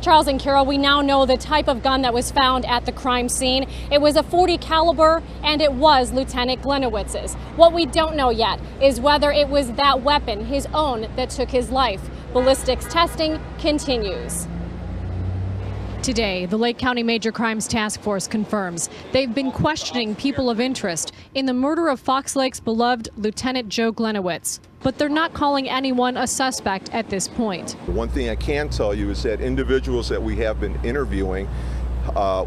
Charles and Carol, we now know the type of gun that was found at the crime scene. It was a .40 caliber, and it was Lieutenant Gliniewicz's. What we don't know yet is whether it was that weapon, his own, that took his life. Ballistics testing continues. Today, the Lake County Major Crimes Task Force confirms they've been questioning people of interest in the murder of Fox Lake's beloved Lieutenant Joe Gliniewicz. But they're not calling anyone a suspect at this point. One thing I can tell you is that individuals that we have been interviewing,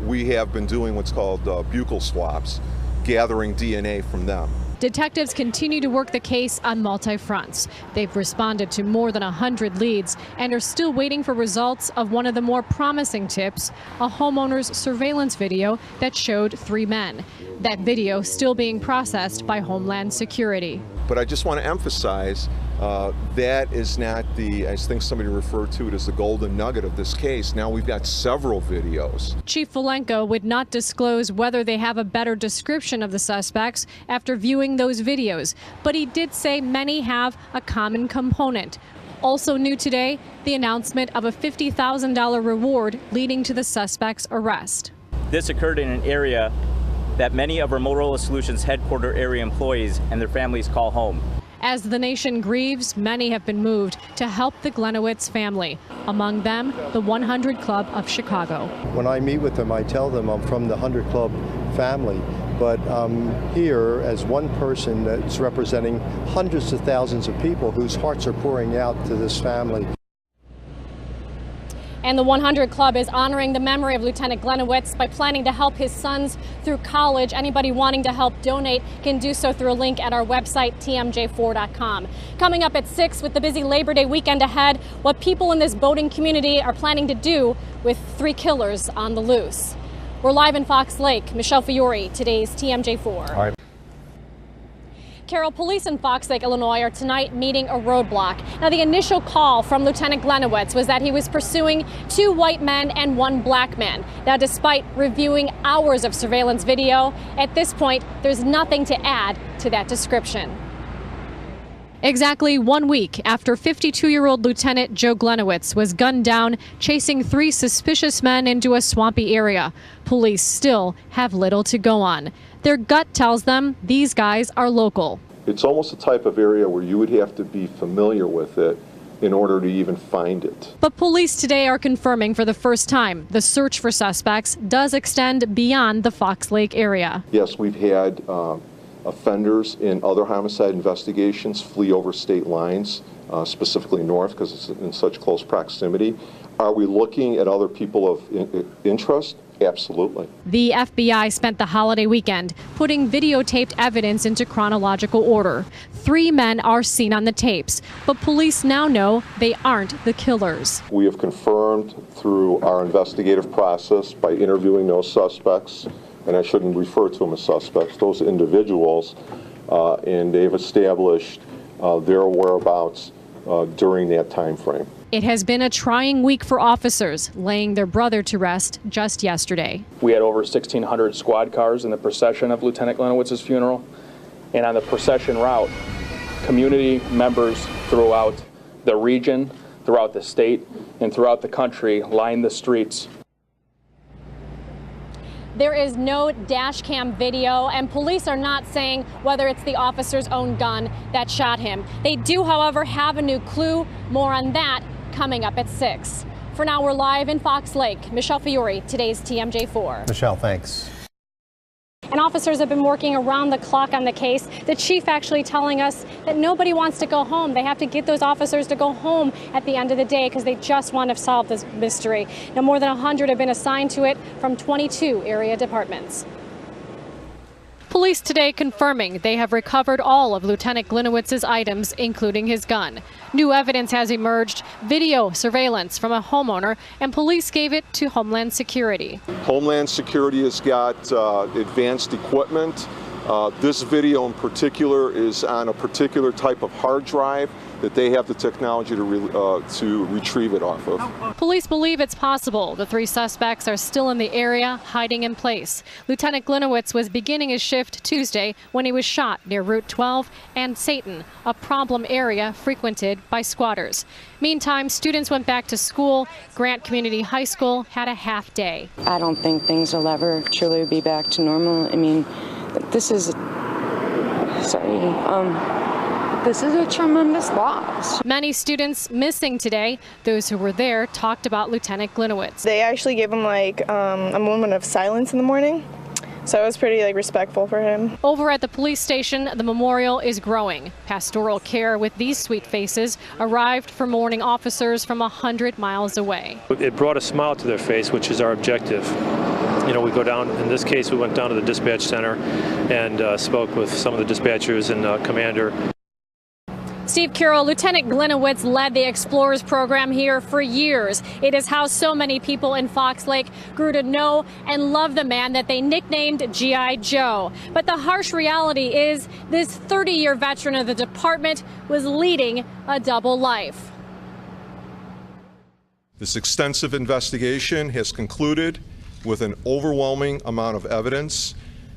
we have been doing what's called buccal swaps, gathering DNA from them. Detectives continue to work the case on multi-fronts. They've responded to more than 100 leads and are still waiting for results of one of the more promising tips, a homeowner's surveillance video that showed 3 men. That video still being processed by Homeland Security. But I just want to emphasize that is not the, I think somebody referred to it as the golden nugget of this case. Now we've got several videos. Chief Valenko would not disclose whether they have a better description of the suspects after viewing those videos, but he did say many have a common component. Also new today, the announcement of a $50,000 reward leading to the suspect's arrest. This occurred in an area that many of our Motorola Solutions headquarter area employees and their families call home. As the nation grieves, many have been moved to help the Gliniewicz family, among them the 100 Club of Chicago. When I meet with them, I tell them I'm from the 100 Club family, but I'm here as one person that's representing hundreds of thousands of people whose hearts are pouring out to this family. And the 100 Club is honoring the memory of Lieutenant Gliniewicz by planning to help his sons through college. Anybody wanting to help donate can do so through a link at our website, tmj4.com. Coming up at 6 with the busy Labor Day weekend ahead, what people in this boating community are planning to do with 3 killers on the loose. We're live in Fox Lake. Michelle Fiore, today's TMJ4. All right. Carol, police in Fox Lake, Illinois are tonight meeting a roadblock. Now, the initial call from Lieutenant Gliniewicz was that he was pursuing 2 white men and 1 black man. Now, despite reviewing hours of surveillance video, at this point, there's nothing to add to that description. Exactly 1 week after 52-year-old Lieutenant Joe Gliniewicz was gunned down chasing 3 suspicious men into a swampy area, police still have little to go on. Their gut tells them these guys are local. It's almost a type of area where you would have to be familiar with it in order to even find it. But police today are confirming for the first time the search for suspects does extend beyond the Fox Lake area. Yes, we've had offenders in other homicide investigations flee over state lines, specifically north because it's in such close proximity. Are we looking at other people of interest? Absolutely. The FBI spent the holiday weekend putting videotaped evidence into chronological order. 3 men are seen on the tapes, but police now know they aren't the killers. We have confirmed through our investigative process by interviewing those suspects, and I shouldn't refer to them as suspects, those individuals, and they've established their whereabouts during that time frame. It has been a trying week for officers, laying their brother to rest just yesterday. We had over 1,600 squad cars in the procession of Lieutenant Gliniewicz's funeral, and on the procession route, community members throughout the region, throughout the state, and throughout the country lined the streets. There is no dash cam video, and police are not saying whether it's the officer's own gun that shot him. They do, however, have a new clue. More on that coming up at 6. For now, we're live in Fox Lake. Michelle Fiore, today's TMJ4. Michelle, thanks. And officers have been working around the clock on the case. The chief actually telling us that nobody wants to go home. They have to get those officers to go home at the end of the day because they just want to solve this mystery. Now, more than 100 have been assigned to it from 22 area departments. Police today confirming they have recovered all of Lieutenant Gliniewicz's items, including his gun. New evidence has emerged, video surveillance from a homeowner, and police gave it to Homeland Security. Homeland Security has got advanced equipment This video in particular is on a particular type of hard drive that they have the technology to retrieve it off of. Police believe it's possible the three suspects are still in the area, hiding in place. Lieutenant Gliniewicz was beginning his shift Tuesday when he was shot near Route 12 and Satan, a problem area frequented by squatters. Meantime, students went back to school. Grant Community High School had a half day. I don't think things will ever truly be back to normal. I mean, this is a tremendous loss. Many students missing today. Those who were there talked about Lieutenant Gliniewicz. They actually gave him a moment of silence in the morning, so it was pretty respectful for him. Over at the police station, the memorial is growing. Pastoral care with these sweet faces arrived for mourning officers from 100 miles away. It brought a smile to their face, which is our objective. You know, we go down, in this case, we went down to the dispatch center and spoke with some of the dispatchers and commander. Steve Carroll, Lieutenant Gliniewicz led the Explorers program here for years. It is how so many people in Fox Lake grew to know and love the man that they nicknamed G.I. Joe. But the harsh reality is this 30-year veteran of the department was leading a double life. This extensive investigation has concluded with an overwhelming amount of evidence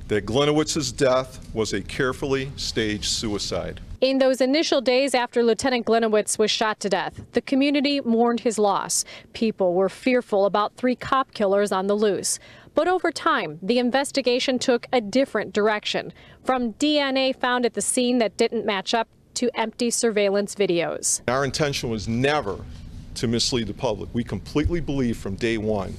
that Gliniewicz' death was a carefully staged suicide. In those initial days after Lieutenant Gliniewicz was shot to death, the community mourned his loss. People were fearful about three cop killers on the loose. But over time, the investigation took a different direction, from DNA found at the scene that didn't match up to empty surveillance videos. Our intention was never to mislead the public. We completely believed from day one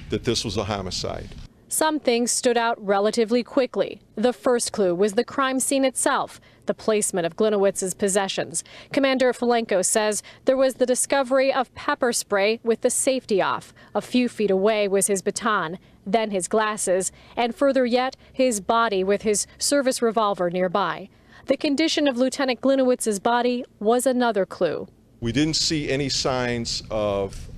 that this was a homicide. Some things stood out relatively quickly. The first clue was the crime scene itself, the placement of Gliniewicz's possessions. Commander Falenko says there was the discovery of pepper spray with the safety off. A few feet away was his baton, then his glasses, and further yet, his body with his service revolver nearby. The condition of Lieutenant Gliniewicz's body was another clue. We didn't see any signs of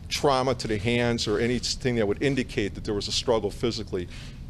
trauma to the hands or anything that would indicate that there was a struggle physically.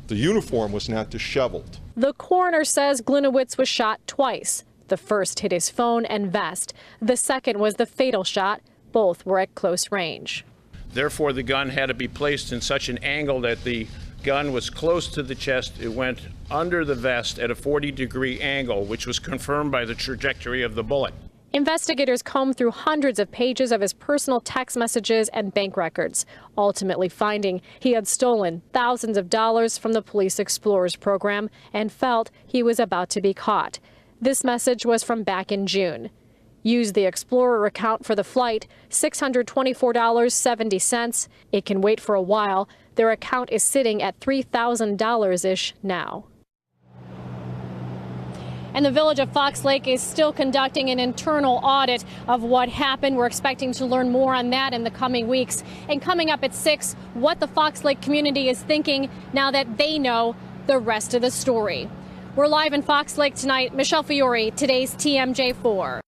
The uniform was not disheveled. The coroner says Gliniewicz was shot twice. The first hit his phone and vest. The second was the fatal shot. Both were at close range. Therefore, the gun had to be placed in such an angle that the gun was close to the chest. It went under the vest at a 40-degree angle, which was confirmed by the trajectory of the bullet. Investigators combed through hundreds of pages of his personal text messages and bank records, ultimately finding he had stolen thousands of dollars from the Police Explorers program and felt he was about to be caught. This message was from back in June. Use the Explorer account for the flight, $624.70. It can wait for a while. Their account is sitting at $3,000-ish now. And the village of Fox Lake is still conducting an internal audit of what happened. We're expecting to learn more on that in the coming weeks. And coming up at 6, what the Fox Lake community is thinking now that they know the rest of the story. We're live in Fox Lake tonight. Michelle Fiore, today's TMJ4.